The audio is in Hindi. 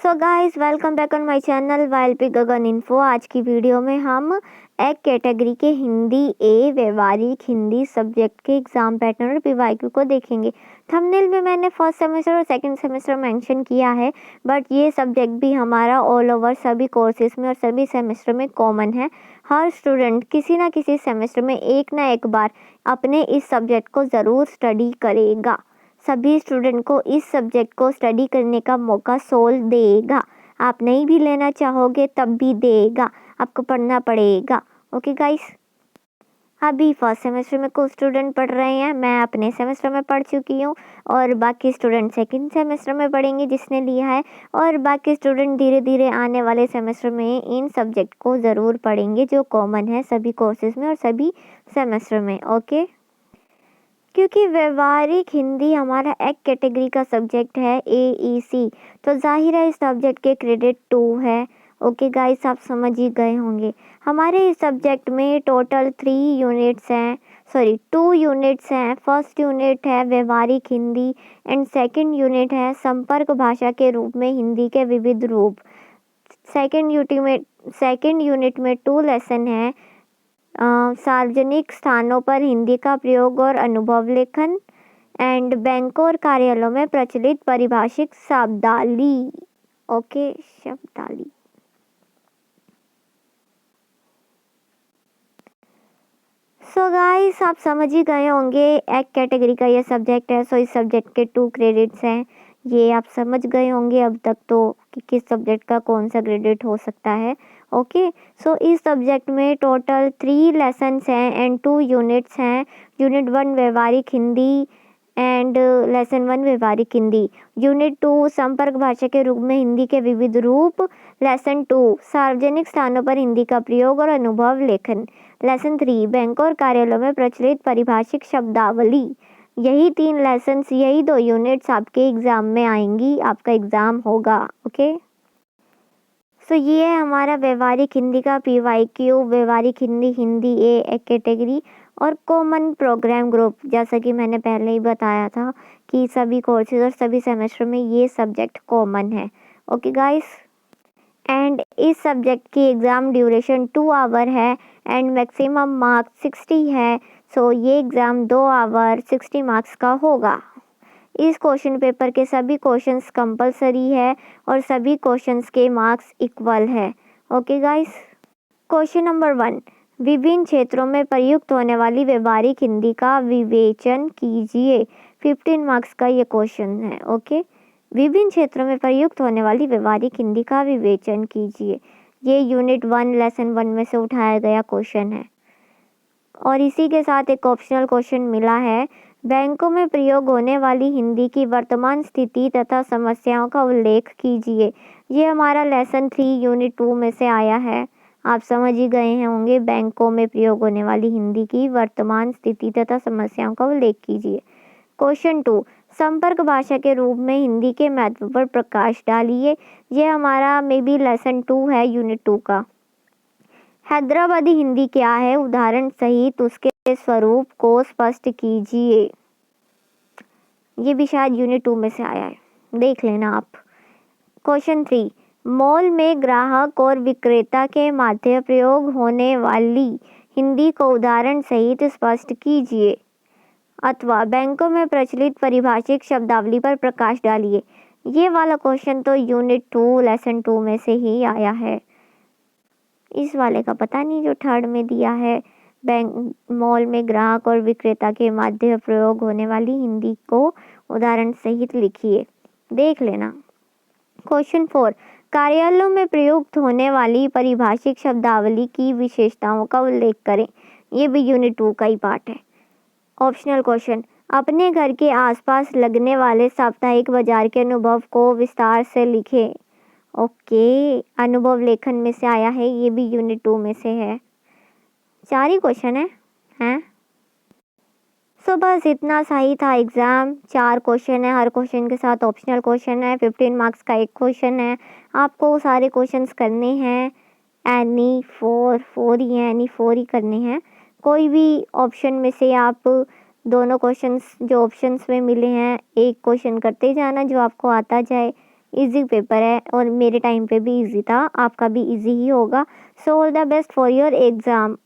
So guys welcome back on my channel wild Gagan info. आज की वीडियो में हम एक कैटेगरी के हिंदी ए व्यवहारिक हिंदी सब्जेक्ट के एग्जाम पैटर्न और पीवाईक्यू को देखेंगे। थंबनेल में मैंने फर्स्ट सेमेस्टर और सेकंड सेमेस्टर मेंशन किया है, बट ये सब्जेक्ट भी हमारा ऑल ओवर सभी कोर्सेज में और सभी सेमेस्टर में कॉमन है। हर स्टूडेंट किसी ना किसी सेमेस्टर में एक ना एक बार अपने इस सब्जेक्ट को ज़रूर स्टडी करेगा। सभी स्टूडेंट को इस सब्जेक्ट को स्टडी करने का मौका सोल देगा। आप नहीं भी लेना चाहोगे तब भी देगा, आपको पढ़ना पड़ेगा। ओके गाइस, अभी फर्स्ट सेमेस्टर में कुछ स्टूडेंट पढ़ रहे हैं, मैं अपने सेमेस्टर में पढ़ चुकी हूँ और बाकी स्टूडेंट सेकंड सेमेस्टर में पढ़ेंगे जिसने लिया है, और बाकी स्टूडेंट धीरे धीरे आने वाले सेमेस्टर में इन सब्जेक्ट को ज़रूर पढ़ेंगे जो कॉमन है सभी कोर्सेज में और सभी सेमेस्टर में। ओके, क्योंकि व्यवहारिक हिंदी हमारा एक कैटेगरी का सब्जेक्ट है AEC, तो जाहिर है इस सब्जेक्ट के क्रेडिट 2 है। ओके गाइस, आप समझ ही गए होंगे। हमारे इस सब्जेक्ट में टोटल 2 यूनिट्स हैं। फर्स्ट यूनिट है व्यवहारिक हिंदी एंड सेकंड यूनिट है संपर्क भाषा के रूप में हिंदी के विविध रूप। सेकंड यूनिट में 2 लेसन है, सार्वजनिक स्थानों पर हिंदी का प्रयोग और अनुभव लेखन एंड बैंकों और कार्यालयों में प्रचलित परिभाषिक शब्दावली। ओके, शब्दावली। सो गाइस, आप समझ ही गए होंगे एक कैटेगरी का ये सब्जेक्ट है, सो इस सब्जेक्ट के 2 क्रेडिट्स हैं। ये आप समझ गए होंगे अब तक तो कि किस सब्जेक्ट का कौन सा क्रेडिट हो सकता है। ओके, सो इस सब्जेक्ट में टोटल 3 लेसन्स हैं एंड 2 यूनिट्स हैं। यूनिट 1 व्यवहारिक हिंदी एंड लेसन 1 व्यवहारिक हिंदी। यूनिट 2 संपर्क भाषा के रूप में हिंदी के विविध रूप। लेसन 2 सार्वजनिक स्थानों पर हिंदी का प्रयोग और अनुभव लेखन। लेसन 3 बैंकों और कार्यालयों में प्रचलित परिभाषिक शब्दावली। यही 3 लेसन्स, यही 2 यूनिट्स आपके एग्ज़ाम में आएंगी, आपका एग्ज़ाम होगा। ओके, सो ये है हमारा व्यवहारिक हिंदी का पीवाईक्यू। व्यवहारिक हिंदी हिंदी ए एक कैटेगरी और कॉमन प्रोग्राम ग्रुप, जैसा कि मैंने पहले ही बताया था कि सभी कोर्सेज और सभी सेमेस्टर में ये सब्जेक्ट कॉमन है। ओके गाइस, एंड इस सब्जेक्ट की एग्ज़ाम ड्यूरेशन 2 आवर है एंड मैक्सिमम मार्क्स 60 है। सो ये एग्ज़ाम 2 आवर 60 मार्क्स का होगा। इस क्वेश्चन पेपर के सभी क्वेश्चंस कंपलसरी है और सभी क्वेश्चंस के मार्क्स इक्वल है। ओके गाइस, क्वेश्चन नंबर 1, विभिन्न क्षेत्रों में प्रयुक्त होने वाली व्यवहारिक हिंदी का विवेचन कीजिए। 15 मार्क्स का ये क्वेश्चन है। ओके, विभिन्न क्षेत्रों में प्रयुक्त होने वाली व्यवहारिक हिंदी का विवेचन कीजिए। ये यूनिट 1 लेसन 1 में से उठाया गया क्वेश्चन है और इसी के साथ एक ऑप्शनल क्वेश्चन मिला है, बैंकों में प्रयोग होने वाली हिंदी की वर्तमान स्थिति तथा समस्याओं का उल्लेख कीजिए। ये हमारा लेसन 3 यूनिट 2 में से आया है। आप समझ ही गए होंगे, बैंकों में प्रयोग होने वाली हिंदी की वर्तमान स्थिति तथा समस्याओं का उल्लेख कीजिए। क्वेश्चन 2, संपर्क भाषा के रूप में हिंदी के महत्व पर प्रकाश डालिए। ये हमारा मे बी लेसन 2 है यूनिट 2 का। हैदराबादी हिंदी क्या है, उदाहरण सहित उसके स्वरूप को स्पष्ट कीजिए। ये भी शायद यूनिट 2 में से आया है, देख लेना आप। क्वेश्चन 3, मॉल में ग्राहक और विक्रेता के मध्य प्रयोग होने वाली हिंदी को उदाहरण सहित स्पष्ट कीजिए। अथवा बैंकों में प्रचलित परिभाषिक शब्दावली पर प्रकाश डालिए। ये वाला क्वेश्चन तो यूनिट 2 लेसन 2 में से ही आया है। इस वाले का पता नहीं जो थर्ड में दिया है, बैंक मॉल में ग्राहक और विक्रेता के मध्य प्रयोग होने वाली हिंदी को उदाहरण सहित लिखिए, देख लेना। क्वेश्चन 4, कार्यालयों में प्रयुक्त होने वाली परिभाषिक शब्दावली की विशेषताओं का उल्लेख करें। ये भी यूनिट 2 का ही पार्ट है। ऑप्शनल क्वेश्चन, अपने घर के आसपास लगने वाले साप्ताहिक बाजार के अनुभव को विस्तार से लिखें। ओके, अनुभव लेखन में से आया है, ये भी यूनिट 2 में से है। 4 ही क्वेश्चन हैं। सो बस इतना सही था एग्ज़ाम। 4 क्वेश्चन है, हर क्वेश्चन के साथ ऑप्शनल क्वेश्चन है। 15 मार्क्स का एक क्वेश्चन है। आपको सारे क्वेश्चंस करने हैं, एनी 4 ही करने हैं। कोई भी ऑप्शन में से आप दोनों क्वेश्चंस जो ऑप्शंस में मिले हैं, एक क्वेश्चन करते जाना जो आपको आता जाए। इजी पेपर है और मेरे टाइम पे भी इजी था, आपका भी इजी ही होगा। So all the best for your exam.